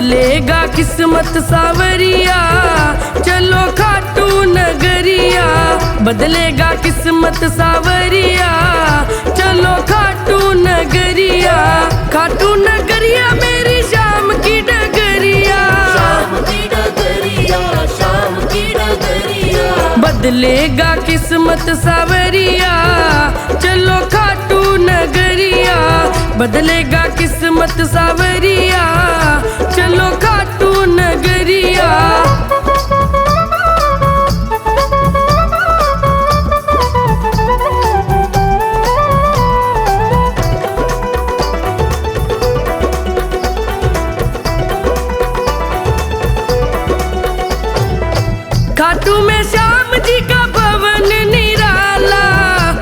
बदलेगा किस्मत सावरिया, चलो खाटू नगरिया। बदलेगा किस्मत सावरिया, चलो खाटू नगरिया। खाटू नगरिया मेरी शाम की डगरिया, शाम की डगरिया, शाम की डगरिया। बदलेगा किस्मत सावरिया, चलो खाटू नगरिया। बदलेगा किस्मत सावरिया, चलो खाटू नगरिया। खाटू में श्याम जी का भवन निराला,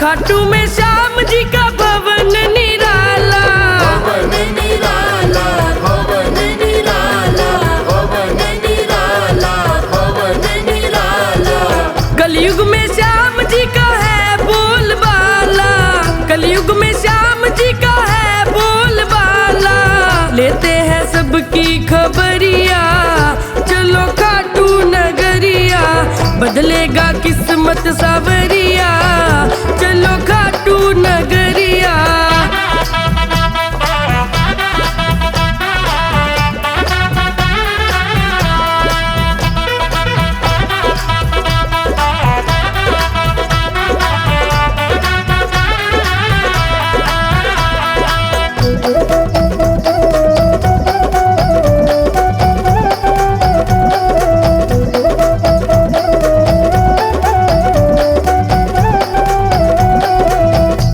खाटू में श्याम जी का भवन निराला। भवन निराला, भवन निराला, भवन निराला, भवन निराला। कलयुग में श्याम जी का है बोलबाला, कलयुग में श्याम जी का है बोलबाला। लेते हैं सबकी खबरिया, चलो खाटू नगरिया। बदलेगा किस्मत सावरिया, चलो खाटू नगरिया।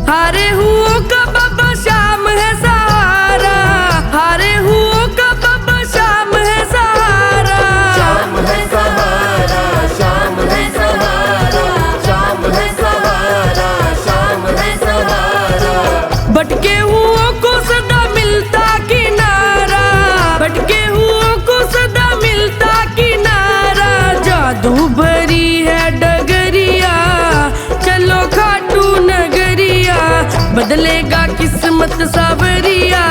हारे हुओं का बाबा श्याम है सहारा, हारे हुओं का बाबा श्याम है सहारा। श्याम है सहारा, श्याम है सहारा, श्याम है सहारा, श्याम है सहारा। भटके हुओं को सदा मिलता किनारा, भटके हुओं को सदा मिलता किनारा। जादू भरी है डगरिया, चलो खाटू नगरिया। बदलेगा किस्मत सावरिया,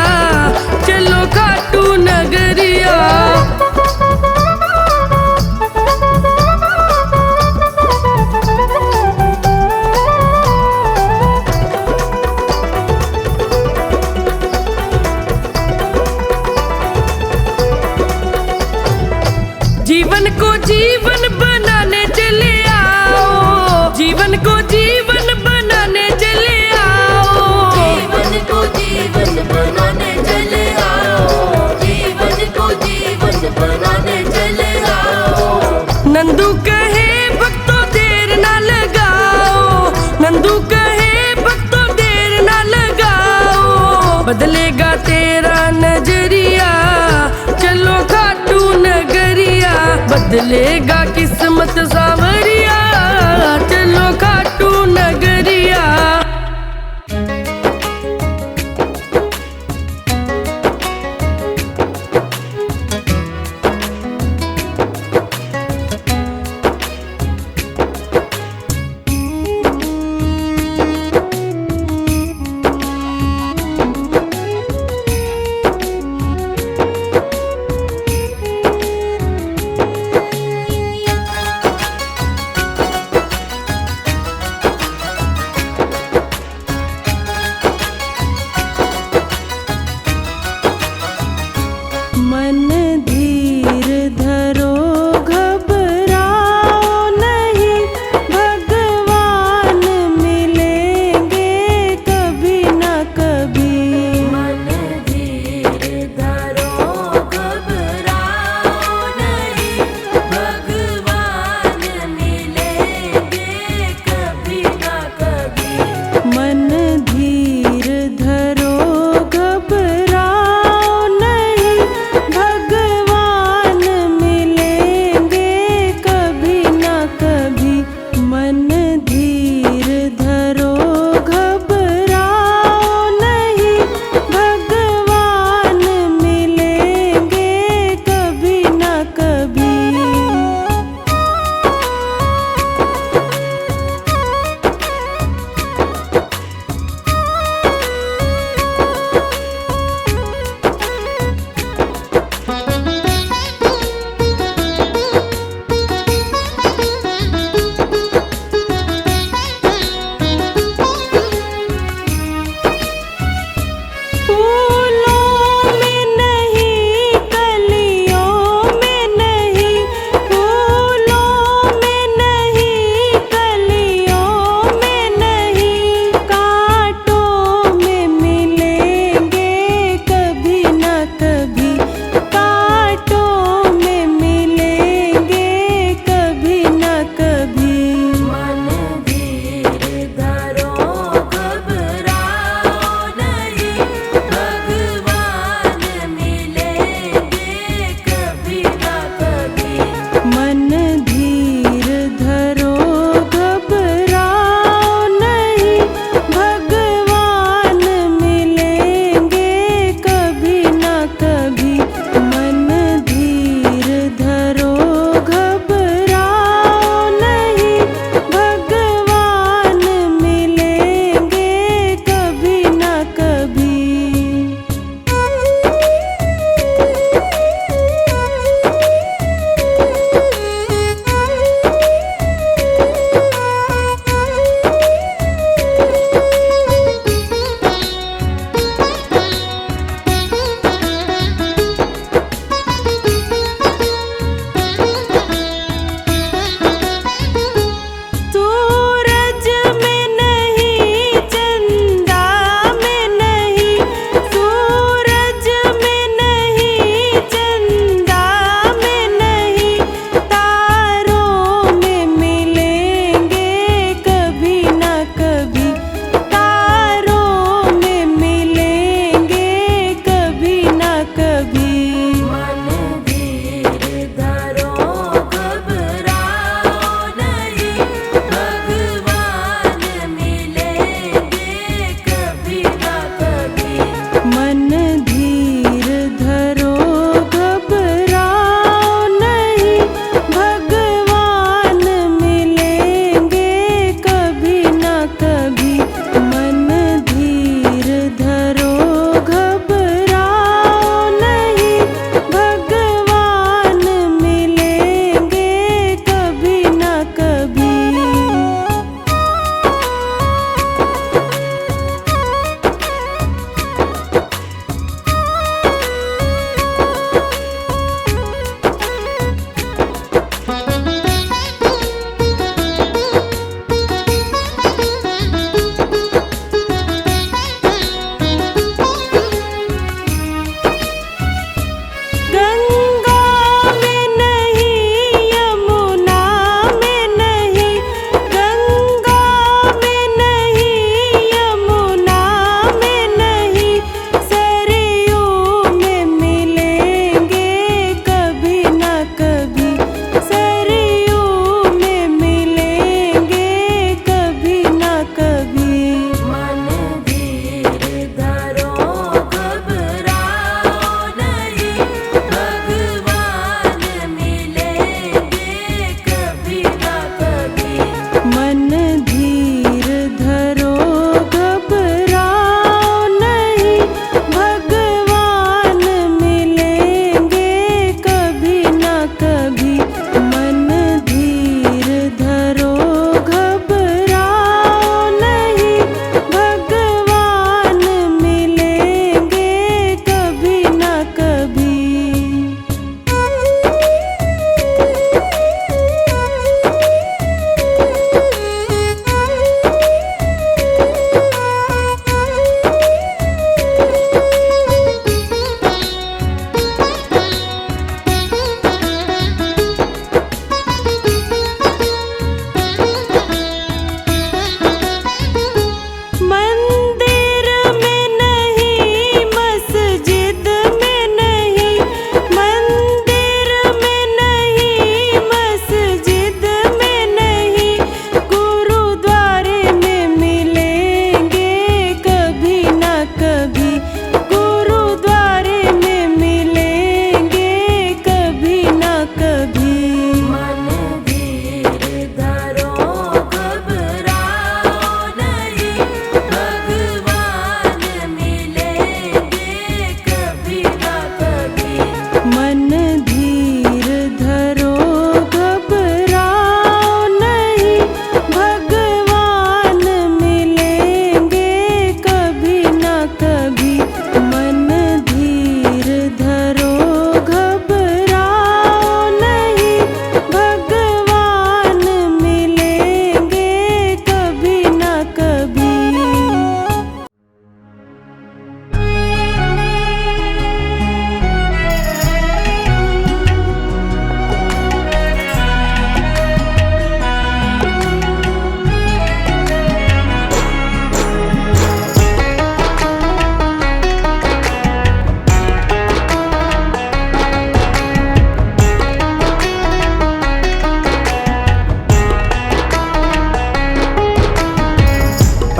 चलो खाटू नगरिया। जीवन को जीवन बनाने चले आओ, जीवन को जीवन बनाने चले आओ। जीवन को जीवन बनाने चले आओ, जीवन को जीवन बनाने चले आओ। नंदू कहे भक्तों देर ना लगाओ, नंदू कहे भक्तों देर ना लगाओ। बदलेगा तेरा नजरिया, चलो खाटू नगरिया। बदलेगा किस्मत सावरिया, चलो खाटू नगरिया।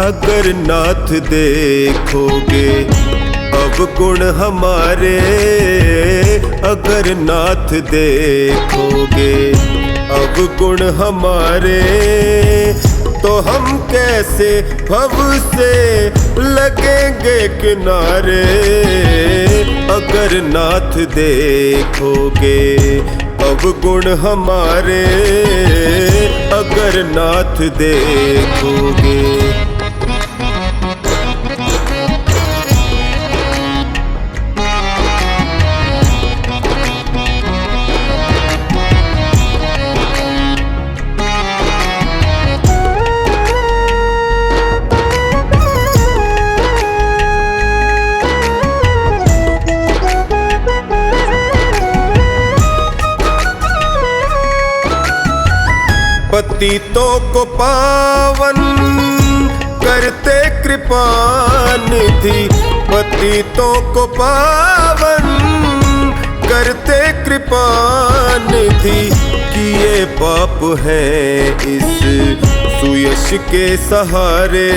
अगर नाथ देखोगे अवगुण हमारे, अगर नाथ देखोगे अवगुण हमारे, तो हम कैसे भव से लगेंगे किनारे। अगर नाथ देखोगे अवगुण हमारे, अगर नाथ देखोगे। पतितों को पावन करते कृपा निधि, पतितों को पावन करते कृपा निधि। किए पाप हैं इस सुयश के सहारे,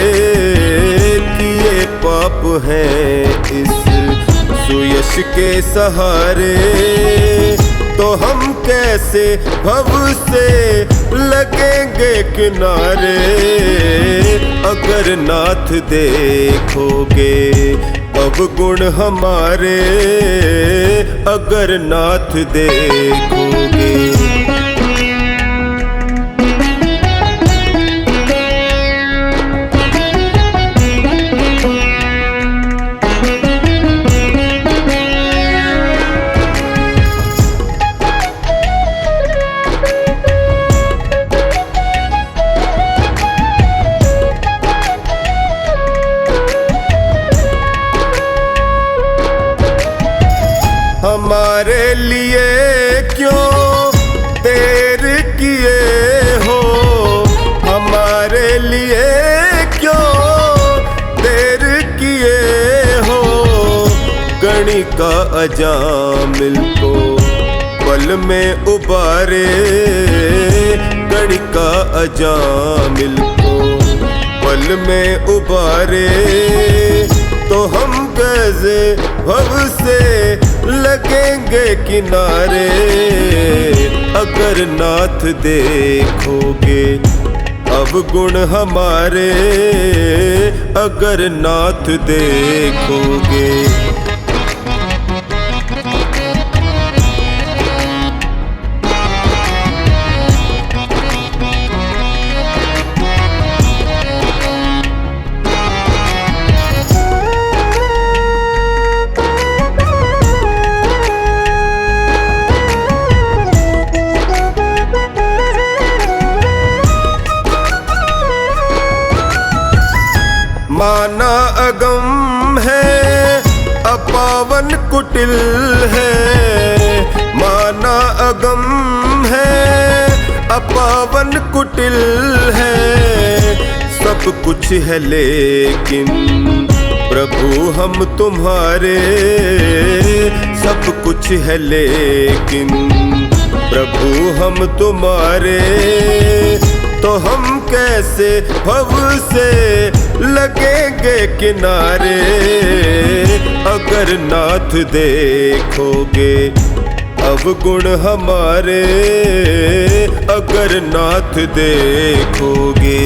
किए पाप हैं इस सुयश के सहारे, तो हम कैसे भव से लगेंगे किनारे। अगर नाथ देखोगे अवगुण हमारे, अगर नाथ देखोगे। हमारे लिए क्यों देर किए हो, हमारे लिए क्यों देर किए हो। गणिका अजामिल को पल में उबारे, गणिका अजामिल को पल में उबारे, तो हम कैसे भव से लगेंगे किनारे। अगर नाथ देखोगे अवगुण हमारे, अगर नाथ देखोगे। माना अगम है अपावन कुटिल है, माना अगम है अपावन कुटिल है। सब कुछ है लेकिन प्रभु हम तुम्हारे, सब कुछ है लेकिन प्रभु हम तुम्हारे, तो हम कैसे भव से लगेंगे किनारे। अगर नाथ देखोगे अवगुण हमारे, अगर नाथ देखोगे।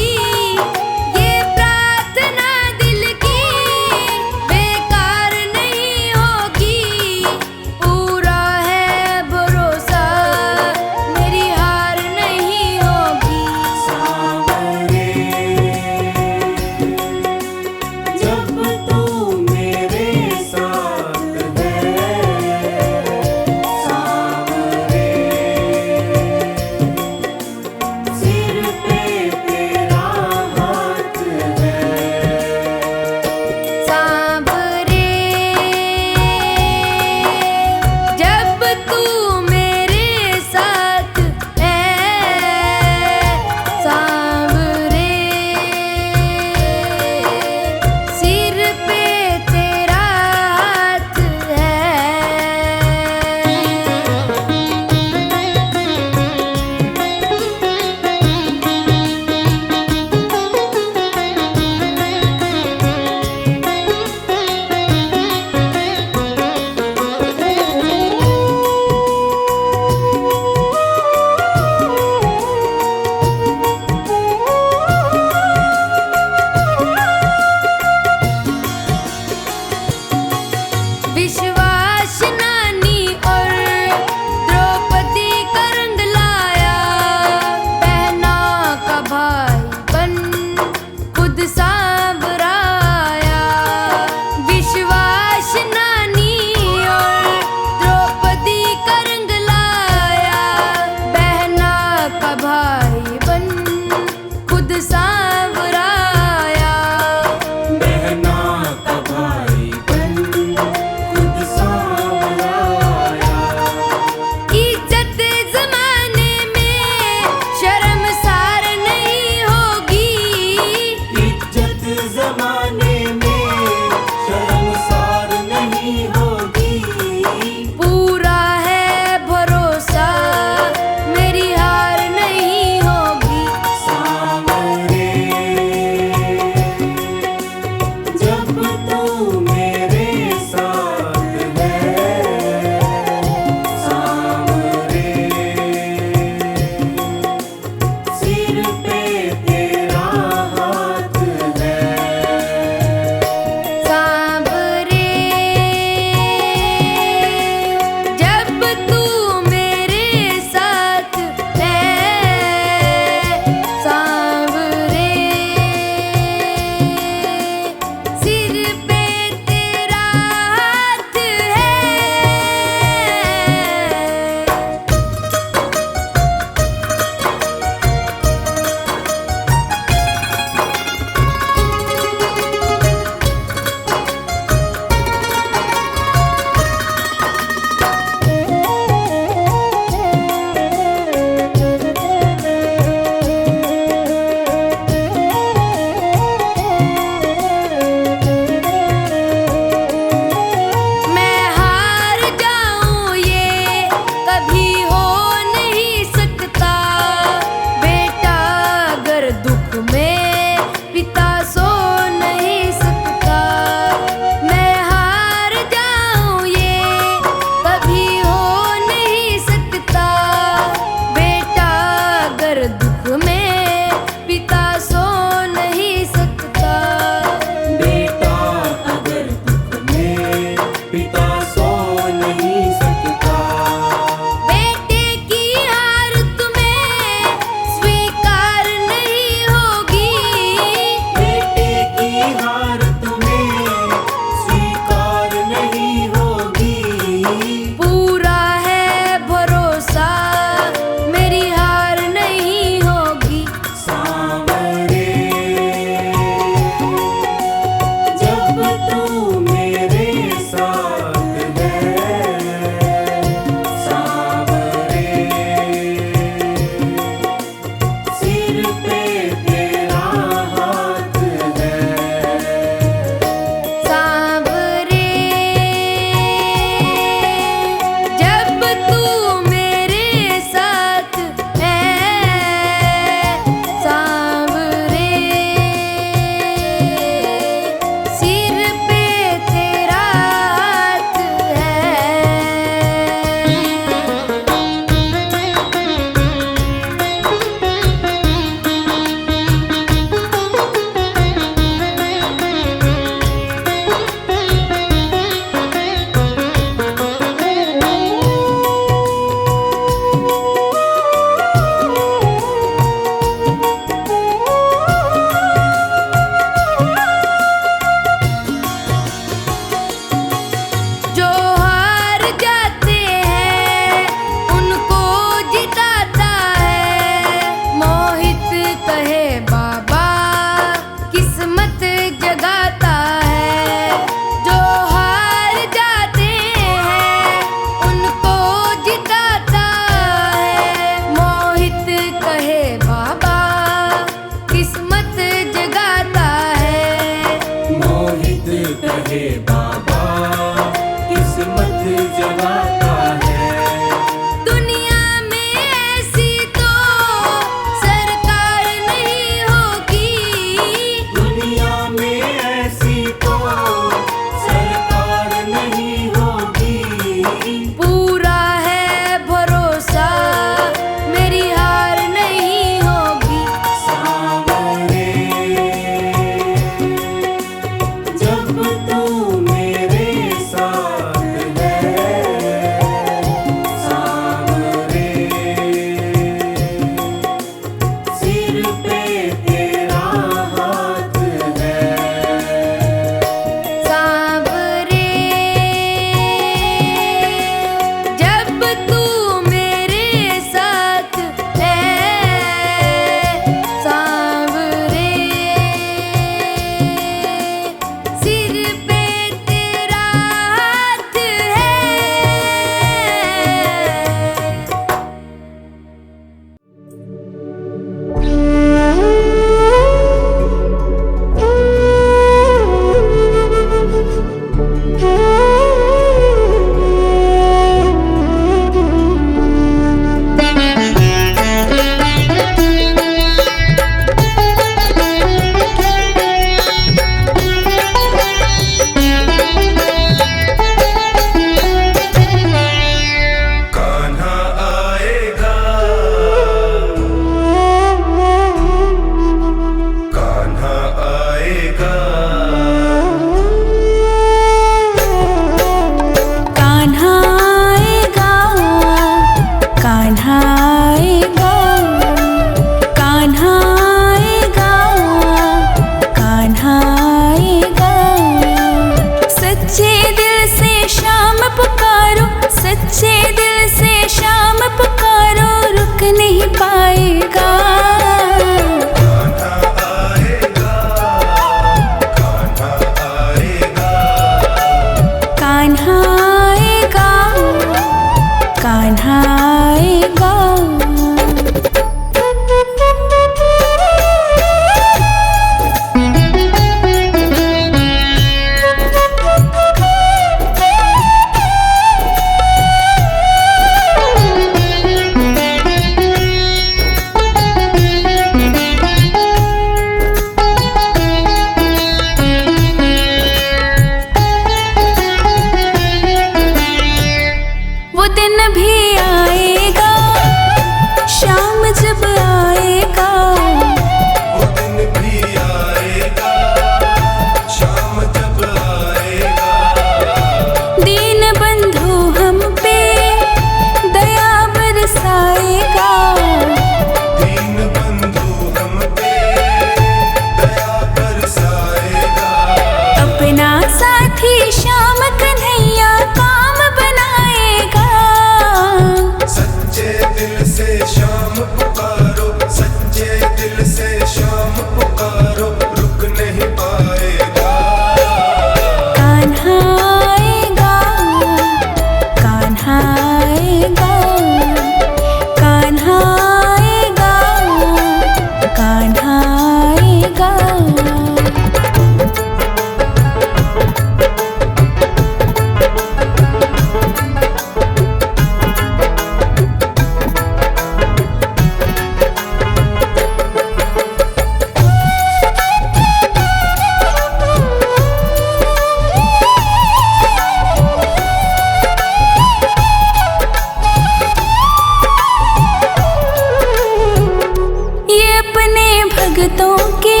भगतों के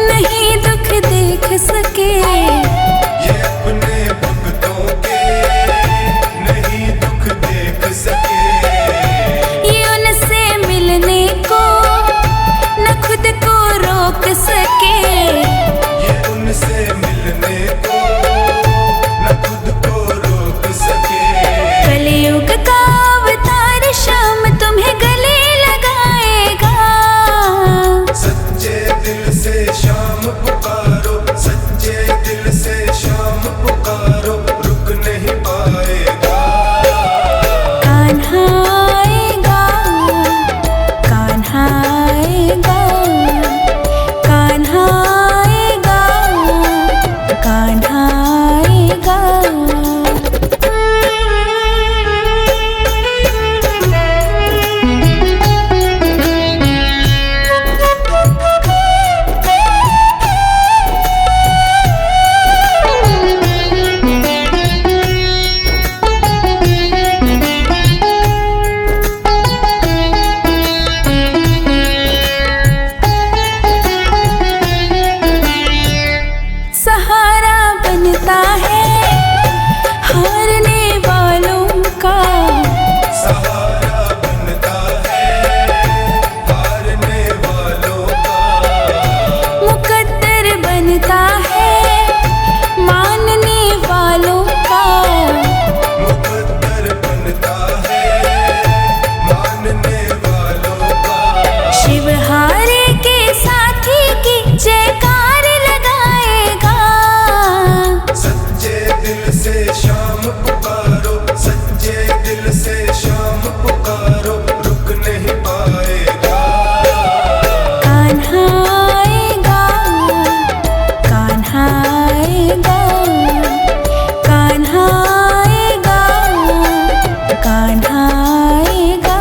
नहीं दुख देख सके। ये अपने भक्तों के नहीं दुख देख सके। ये उनसे मिलने को न खुद को रोक सके। ये उनसे मिलने को न खुद को रोक सके। कलयुग का अवतार शाम तुम्हें गले लगाएगा। सच्चे दिल से शाम पुकारो, सच्चे दिल से शाम पुकारो, रुक नहीं पाएगा। कान्हा आएगा, कान्हा आएगा, कान्हा आएगा, कान्हा आएगा। सहारा बनता है हारने वालों का। सहारा बनता है हारने वालों का। मुकद्दर बनता है मानने वालों का। मुकद्दर बनता है मानने वालों का। शिव हारे के साथी की जयकार लगाएगा। सच्चे दिल से शाम पुकारो, सच्चे दिल से शाम पुकारो, रुक नहीं पाएगा। कान्हा आएगा, कान्हा आएगा, कान्हा आएगा, कान्हा आएगा।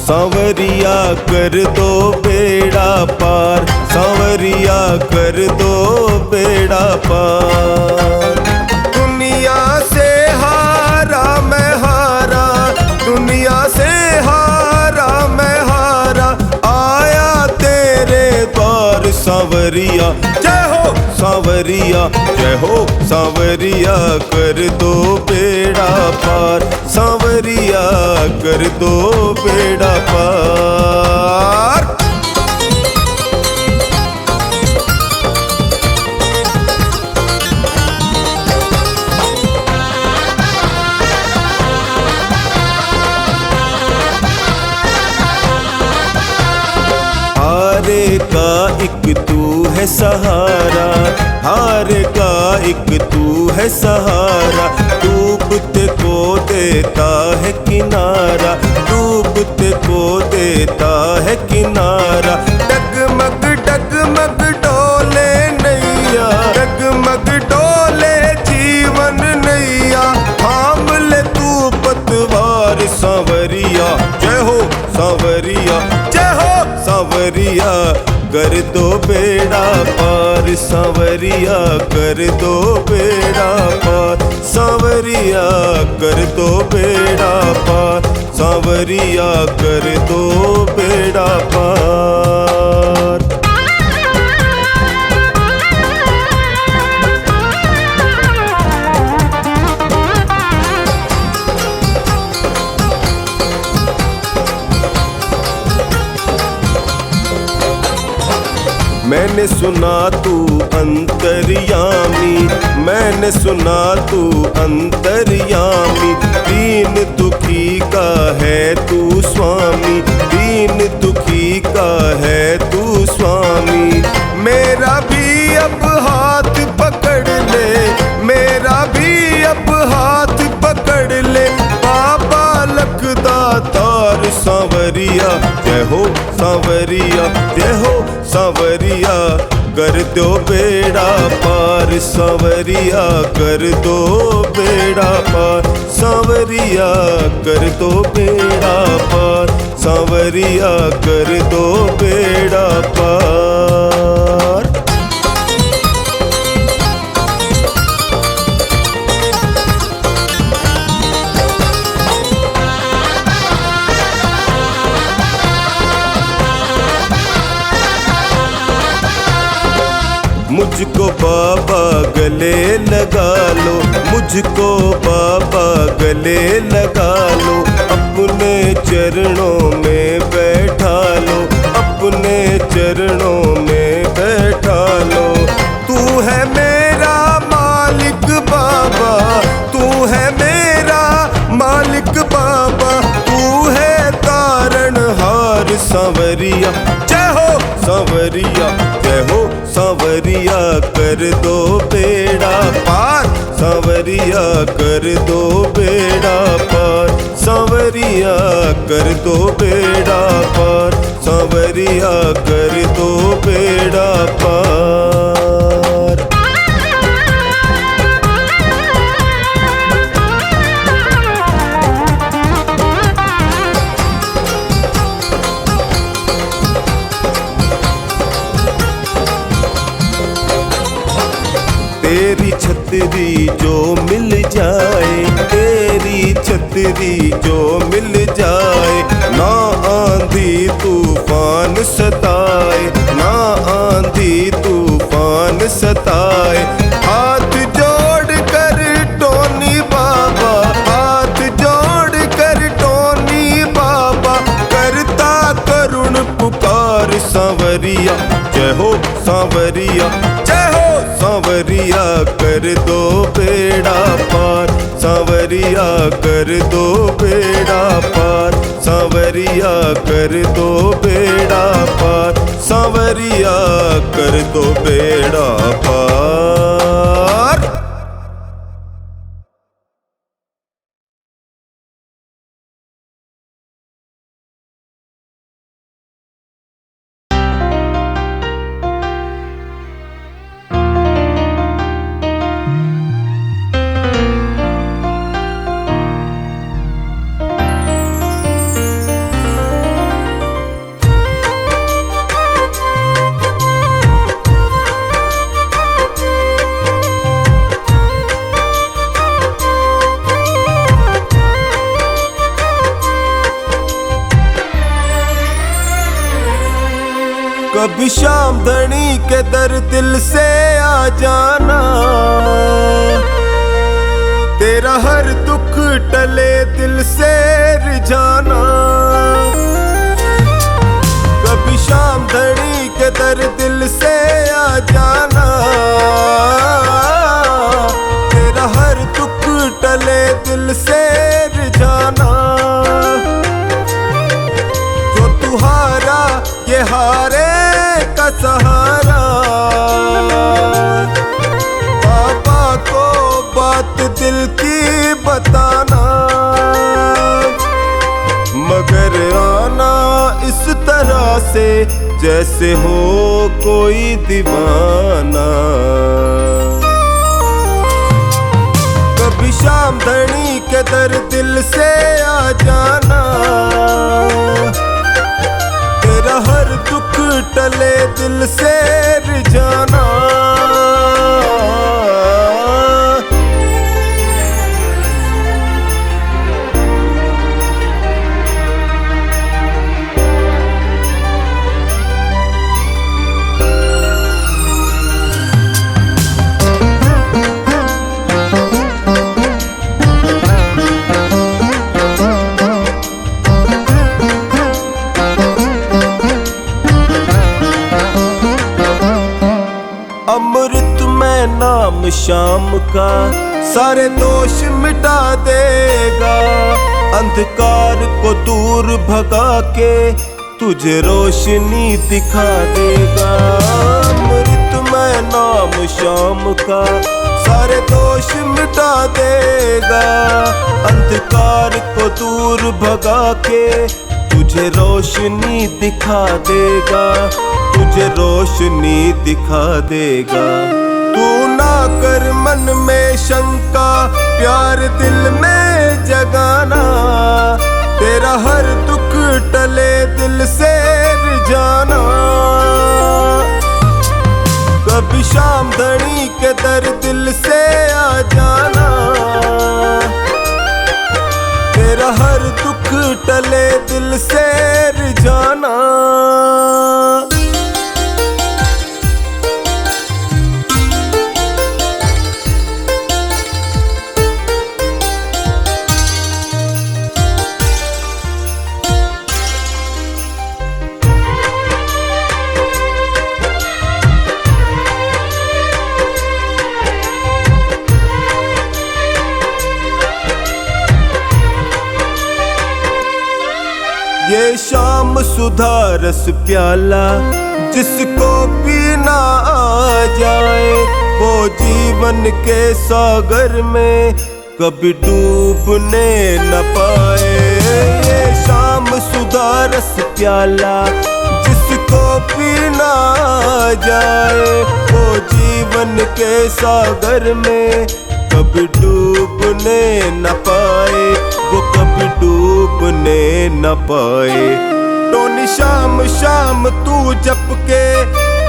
सांवरिया कर दो बेड़ा पार, सांवरिया कर दो बेड़ा पार। दुनिया से हारा मैं हारा, दुनिया से हारा मैं हारा, आया तेरे द्वार सांवरिया। जय हो सांवरिया, जय हो सांवरिया, कर दो बेड़ा पार, सांवरिया कर दो बेड़ा पार। हारे का एक तू है सहारा, हारे का एक तू है सहारा, डूबते को देता है किनारा, डूबते को देता है किनारा। डगमग डगमग डोले नैया, डगमग डोले जीवन नैया, थाम ले तू पतवार सांवरिया। जय हो सांवरिया, जय हो सांवरिया, कर दो बेड़ा पार, सांवरिया कर दो बेड़ा पार, सांवरिया कर दो बेड़ा पार, सांवरिया कर दो बेड़ा पार। मैंने सुना तू अंतर्यामी, मैंने सुना तू अंतर्यामी, दीन दुखी का है तू स्वामी, दीन दुखी का है तू स्वामी। मेरा भी अब हाथ पकड़ ले, मेरा भी अब हाथ पकड़ ले, बाबा लखदातार सांवरिया। सांवरिया जय हो सांवरिया, जय हो सांवरिया कर दो बेड़ा पार, सांवरिया कर दो बेड़ा पार, सांवरिया कर दो बेड़ा पार, सांवरिया कर दो बेड़ा पार। मुझको बाबा गले लगा लो, मुझको बाबा गले लगा लो, अपने चरणों में बैठा लो, अपने चरणों में बैठा लो। तू है मेरा मालिक बाबा, तू है मेरा मालिक बाबा, तू है तारणहार सांवरिया जय हो सांवरिया, जय हो सांवरिया कर दो बेड़ा पार, सांवरिया कर दो बेड़ा पार, सांवरिया कर दो बेड़ा पार, सांवरिया कर दो बेड़ा पार। तेरी छतरी जो मिल जाए, तेरी छतरी जो मिल जाए, ना आंधी तूफान सताए, ना आंधी तूफान सताए। हाथ जोड़ कर टोनी बाबा, हाथ जोड़ कर टोनी बाबा करता करुण पुकार, सांवरिया जय हो सांवरिया, जय हो सांवरिया कर दो बेड़ा पार, सांवरिया कर दो बेड़ा पार, सांवरिया कर दो बेड़ा पार, सांवरिया कर दो बेड़ा पार। कभी शाम धनी के दर दिल से आ जाना, तेरा हर दुख टले दिल से रिझाना। कभी शाम धनी के दर दिल से आ जाना, तेरा हर दुख टले दिल से रिझाना। जो तू हारा ये हारे का सहारा, पापा को बात दिल की बताना, मगर आना इस तरह से जैसे हो कोई दीवाना। कभी शाम धनी के दर दिल से आ जाना, तेरा हर दुख टले दिल से रिझाना। अमृत में नाम शाम का सारे दोष मिटा देगा, अंधकार को दूर भगा के तुझे रोशनी दिखा देगा। अमृत में नाम शाम का सारे दोष मिटा देगा, अंधकार को दूर भगा के तुझे रोशनी दिखा देगा, तुझे रोशनी दिखा देगा। तू ना कर मन में शंका, प्यार दिल में जगाना, तेरा हर दुख टले दिल से जाना। कभी शाम धनी के दर दिल से आ जाना, तेरा हर दुख टले दिल से जाना। ये शाम सुधा रस प्याला जिसको पीना आ जाए, वो जीवन के सागर में कभी डूबने न पाए। ये शाम सुधा रस प्याला जिसको पीना आ जाए, वो जीवन के सागर में कभी डूबने न पाए, वो कभी डूबने न पाए। टोनी शाम शाम तू जप के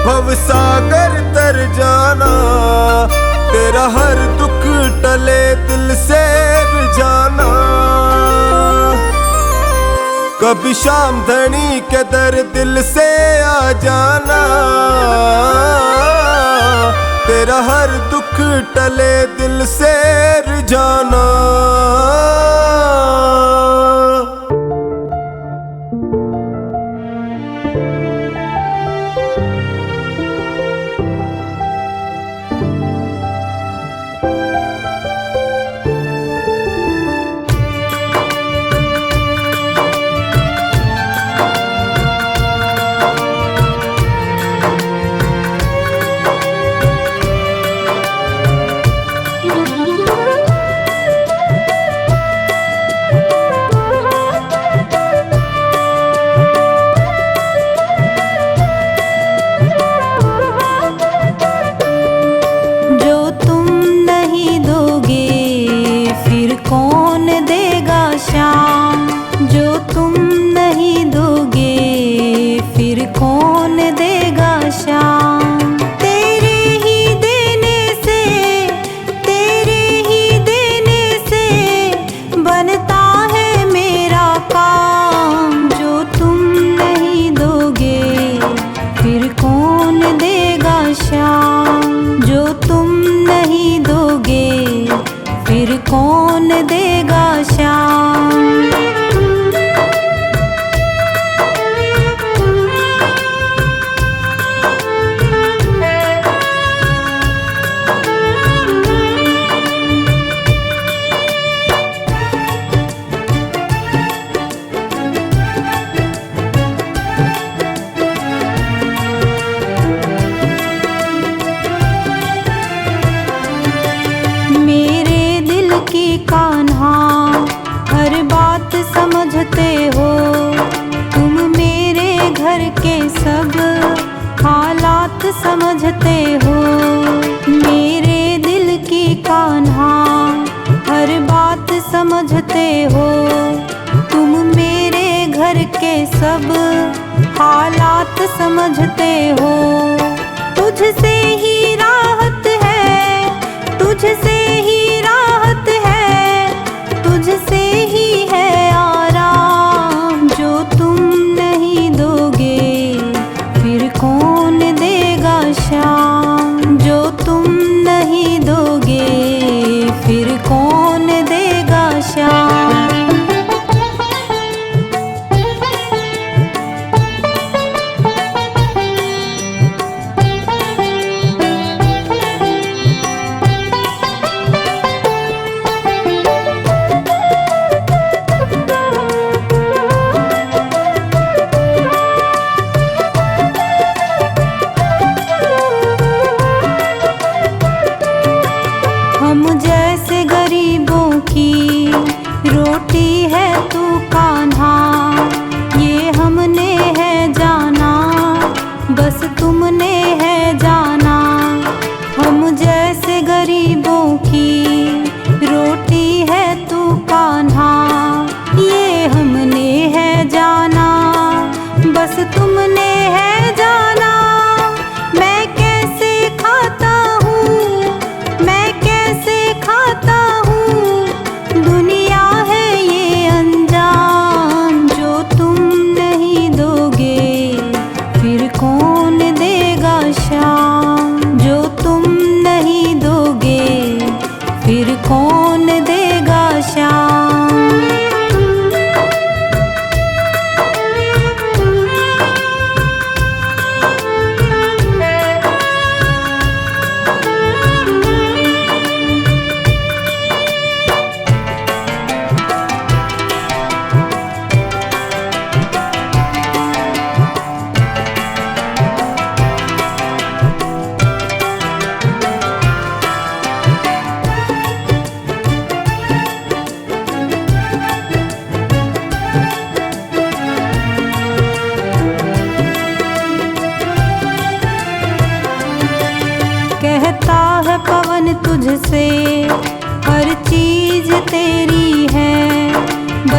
भव सागर तर जाना, तेरा हर दुख टले दिल से जाना। कभी शाम धनी के दर दिल से आ जाना, तेरा हर दुख टले दिल से जाना। कौन देगा श्याम। कान्हा हर बात समझते हो, तुम मेरे घर के सब हालात समझते हो। मेरे दिल की कान्हा हर बात समझते हो, तुम मेरे घर के सब हालात समझते हो। तुझसे ही राहत है, तुझसे ही राहत है, तुझसे ही है आराम। जो तुम नहीं दोगे फिर कौन देगा श्याम। जो तुम नहीं दोगे फिर कौन देगा श्याम।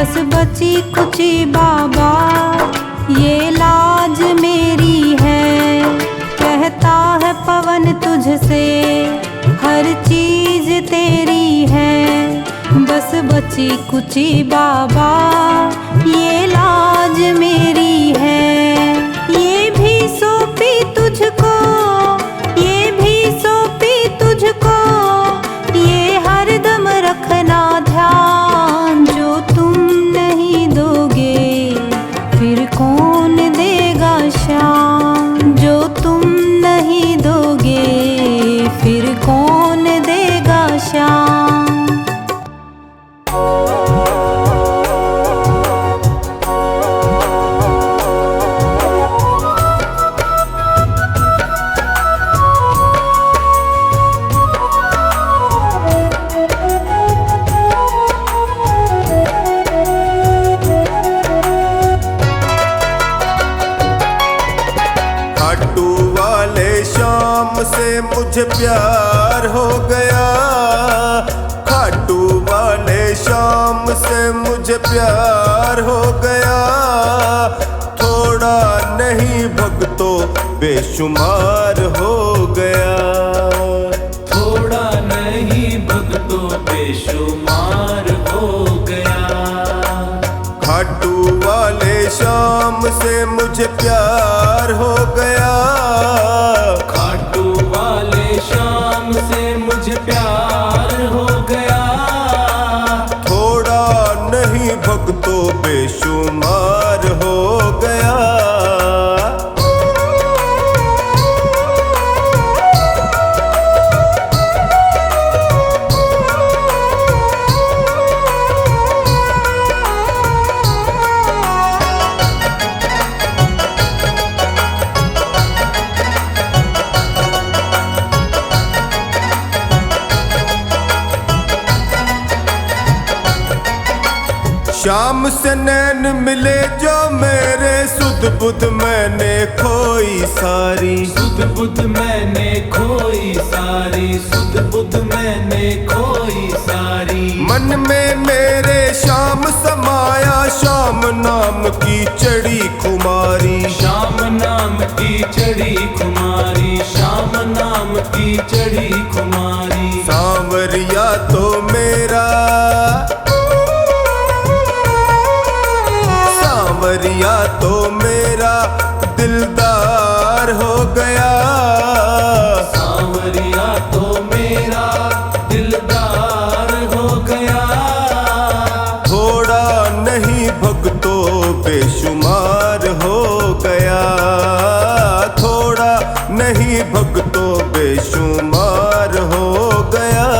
बस बची कुची बाबा ये लाज मेरी है। कहता है पवन तुझसे हर चीज तेरी है। बस बची कुची बाबा ये लाज मेरी है। ये भी सौंपी तुझको, ये भी सौंपी तुझको, ये हरदम रखना ध्यान। जो तुम नहीं दोगे फिर कौन देगा शान। जो तुम नहीं दोगे फिर कौन देगा शान। खाटू वाले शाम से मुझे प्यार हो गया। खाटू वाले शाम से मुझे प्यार हो गया। थोड़ा नहीं भक्तों बेशुमार हो गया। थोड़ा नहीं भक्तों बेशुमार हो गया। खाटू वाले शाम से मुझे प्यार हो गया। खाटू वाले शाम से मुझे प्यार हो गया। थोड़ा नहीं भक्तों बेशुमार हो गया। शाम से नैन मिले जो मेरे, सुध बुध मैंने खोई सारी। सुध बुध मैंने खोई सारी, सुध बुध मैंने खोई सारी। मन में मेरे शाम समाया, शाम नाम की चढ़ी खुमारी। श्याम नाम की चढ़ी खुमारी, श्याम नाम की चढ़ी खुमारी। सांवरिया तो मेरा, सांवरिया तो मेरा दिलदार हो गया। सांवरिया तो मेरा दिलदार हो गया। थोड़ा नहीं भक्तों बेशुमार हो गया। थोड़ा नहीं भक्तों बेशुमार हो गया।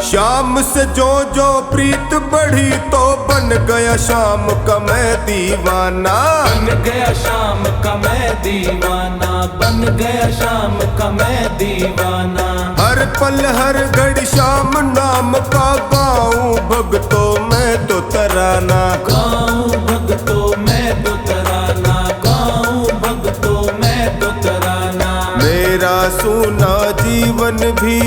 शाम से जो जो प्रीत बढ़ी तो बन गया शाम का मैं दीवाना। बन गया शाम का मैं दीवाना, बन गया शाम का मैं दीवाना। हर पल हर घड़ी शाम नाम का गाऊं भक्तों मैं तो तराना। गाऊं भक्तों मैं तो तराना, गाऊं भक्तों मैं तो तराना। मेरा सूना जीवन भी,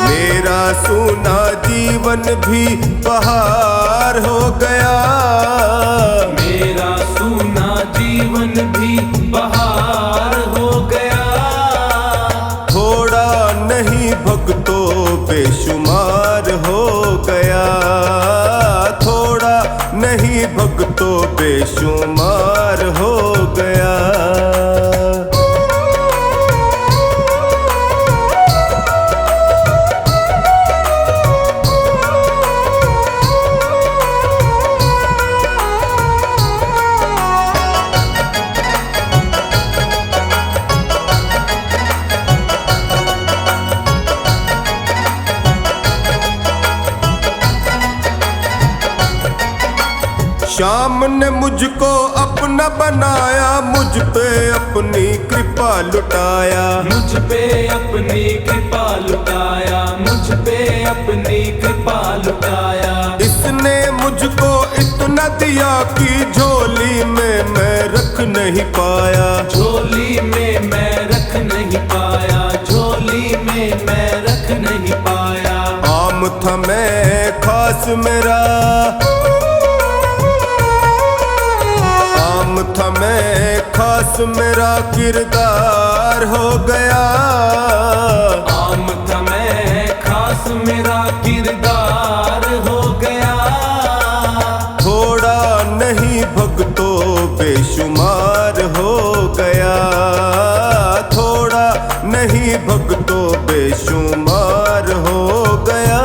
मेरा सूना जीवन भी बहार हो गया। मेरा सूना जीवन भी बहार हो गया। थोड़ा नहीं भक्तों बेशुमार हो गया। थोड़ा नहीं भक्तों बेशुमार हो गया। श्याम ने मुझको अपना बनाया, मुझ पे अपनी कृपा लुटाया। मुझ पे अपनी कृपा लुटाया, मुझ पे अपनी कृपा लुटाया। इसने मुझको इतना दिया कि झोली में मैं रख नहीं पाया। झोली में मैं रख नहीं पाया, झोली में मैं रख नहीं पाया। आम था मैं खास मेरा, आम था मैं खास मेरा किरदार हो गया। आम था मैं खास मेरा किरदार हो गया। थोड़ा नहीं भक्तो बेशुमार हो गया, थोड़ा नहीं भक्तो बेशुमार हो गया।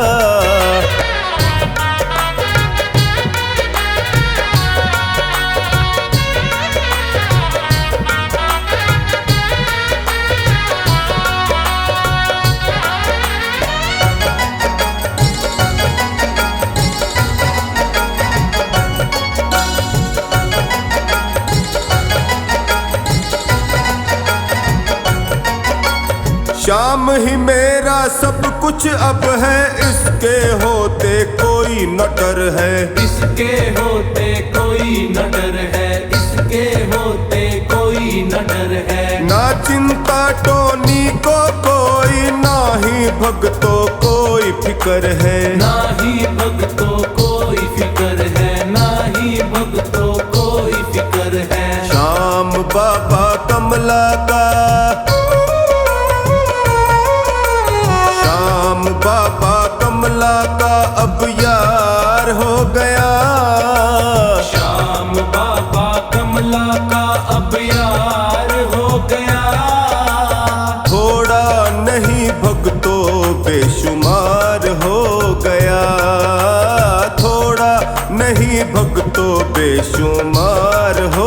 श्याम ही मेरा सब कुछ अब है, इसके होते कोई न डर है। इसके होते कोई न डर है, इसके होते कोई न डर है। ना चिंता टोनी को कोई, ना ही भक्तों कोई फिक्र है। ना ही भक्तों कोई फिक्र है, ना ही भक्तों कोई फिक्र है। श्याम बाबा कमला का, श्याम बाबा कमला का अब यार हो गया। श्याम बाबा कमला का अब यार हो गया। थोड़ा नहीं भक्तो बेशुमार हो गया, थोड़ा नहीं भक्तो बेशुमार हो